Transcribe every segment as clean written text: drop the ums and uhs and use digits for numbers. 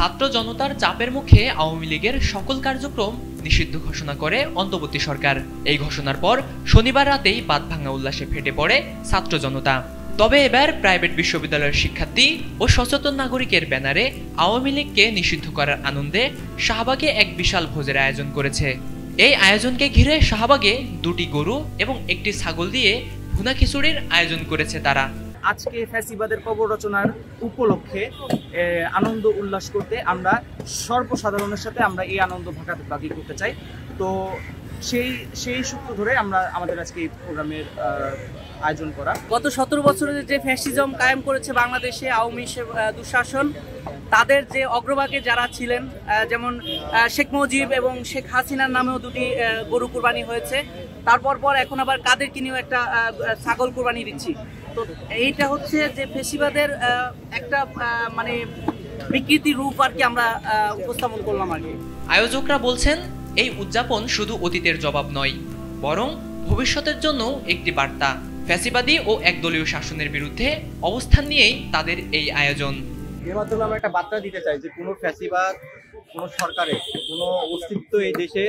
ছাত্র জনতার চাপের মুখে আওয়ামী লীগের সকল কার্যক্রম নিষিদ্ধ ঘোষণা করে অন্তর্বর্তী সরকার। এই ঘোষণার পর শনিবার রাতেই বাঁধভাঙা উল্লাসে ফেটে পড়ে ছাত্র জনতা। তবে এবার প্রাইভেট বিশ্ববিদ্যালয়ের শিক্ষার্থী ও সচেতন নাগরিকের ব্যানারে আওয়ামী লীগকে নিষিদ্ধ করার আনন্দে শাহবাগে এক বিশাল ভোজের আয়োজন করেছে। এই আয়োজনকে ঘিরে শাহবাগে 2টি গরু এবং 1টি ছাগল দিয়ে ভুনা খিচুড়ির আয়োজন করেছে তারা। আজকে ফ্যাসিবাদের কবর রচনার উপলক্ষে আনন্দ উল্লাস করতে আমরা সর্বসাধারণের সাথে আমরা এই আনন্দ ভাগাভাগি করতে চাই। তো সেই সূত্র ধরে আমরা আমাদের আজকে এই প্রোগ্রামের আয়োজন করা। গত 17 বছরে যে ফ্যাসিজম কায়েম করেছে বাংলাদেশে আওয়ামী দুঃশাসন, তাদের যে অগ্রভাগে যারা ছিলেন, যেমন শেখ মুজিব এবং শেখ হাসিনার নামেও 2টি গরু কুরবানি হয়েছে। তারপর এখন আবার কাদেরকে নিয়েও একটা ছাগল কুরবানি দিচ্ছি। তো এইটা হচ্ছে যে ফ্যাসিবাদের একটা মানে বিকৃতি রূপ আর কি আমরা উপস্থাপন করলাম আর কি। আয়োজকরা বলছেন এই উদযাপন শুধু অতীতের জবাব নয়, বরং ভবিষ্যতের জন্য একটি বার্তা। ফ্যাসিবাদী ও একদলীয় শাসনের বিরুদ্ধে অবস্থান নিয়েই তাদের এই আয়োজন। এর মাধ্যমে আমরা একটা বার্তা দিতে চাই যে কোনো ফ্যাসিবাদ, কোনো সরকারের কোনো অস্তিত্ব এই দেশে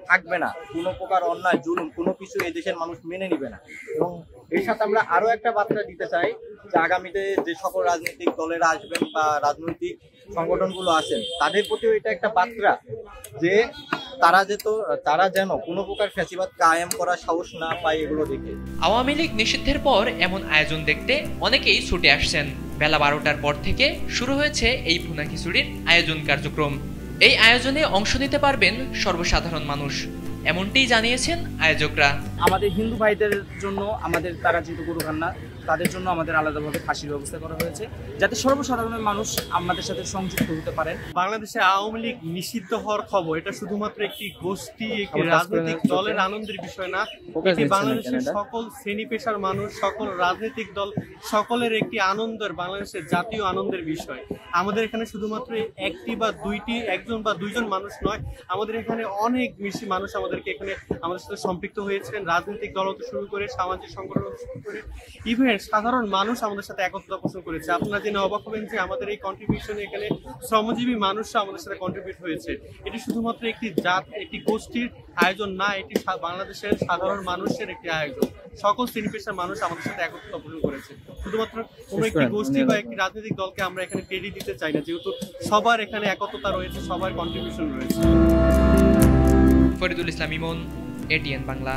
থাকবে না, কোনো প্রকার অন্যায় জুলুম কোনো কিছু এই দেশের মানুষ মেনে নিবে না। এবং এর সাথে আমরা আরো একটা বার্তা দিতে চাই যে আগামীতে যে সকল রাজনৈতিক দলেরা আসবেন বা রাজনৈতিক সংগঠনগুলো আছেন, তাদের প্রতিও এটা একটা বার্তা যে তারা যেন কোনো প্রকার ফ্যাসিবাদ কায়েম করার সাহস না পায় এগুলো দেখে। আওয়ামী লীগ নিষিদ্ধের পর এমন আয়োজন দেখতে অনেকেই ছুটে আসছেন। বেলা 12টার পর থেকে শুরু হয়েছে এই ভুনা খিচুড়ির আয়োজন কার্যক্রম। এই আয়োজনে অংশ নিতে পারবেন সর্বসাধারণ মানুষ, এমনটিই জানিয়েছেন আয়োজকরা। আমাদের হিন্দু ভাইদের জন্য তারা যেহেতু গরু খান না, তাদের জন্য আমাদের আলাদাভাবে ফাঁসির ব্যবস্থা করা হয়েছে, যাতে সর্বসাধারণ মানুষ আমাদের সাথে সংযুক্ত হতে পারেন। বাংলাদেশে আওয়ামী লীগ নিষিদ্ধ হওয়ার খবর এটা শুধুমাত্র একটি গোষ্ঠী, একটি রাজনৈতিক দলের আনন্দের বিষয় না, এটি বাংলাদেশের সকল শ্রেণী পেশার মানুষ, সকল রাজনৈতিক দল সকলের একটি আনন্দের, বাংলাদেশের জাতীয় আনন্দের বিষয়। আমাদের এখানে শুধুমাত্র একটি বা দুইটি, একজন বা দুইজন মানুষ নয়, আমাদের এখানে অনেক বেশি মানুষ আমাদের সাথে সম্পৃক্ত হয়েছেন। রাজনৈতিক দল হতে শুরু করে সামাজিক সংগঠন হতে শুরু করে ইভেন সাধারণ মানুষ আমাদের সাথে একত্রতা পোষণ করেছে। আপনারা জেনে অবাক হবেন যে আমাদের এই কন্ট্রিবিউশনে এখানে শ্রমজীবী মানুষরা আমাদের সাথে কন্ট্রিবিউট হয়েছে। এটি শুধুমাত্র একটি জাত, একটি গোষ্ঠীর আয়োজন না, এটি বাংলাদেশের সাধারণ মানুষের একটি আয়োজন। সকল শ্রেণী পেশার মানুষ আমাদের সাথে একত্রতা পোষণ করেছে। শুধুমাত্র কোনো একটি গোষ্ঠী বা একটি রাজনৈতিক দলকে আমরা এখানে ক্রেডিট দিতে চাই না, যেহেতু সবার এখানে একত্রতা রয়েছে, সবার কন্ট্রিবিউশন রয়েছে। ফরিদুল ইসলাম ইমন, এটিএন বাংলা।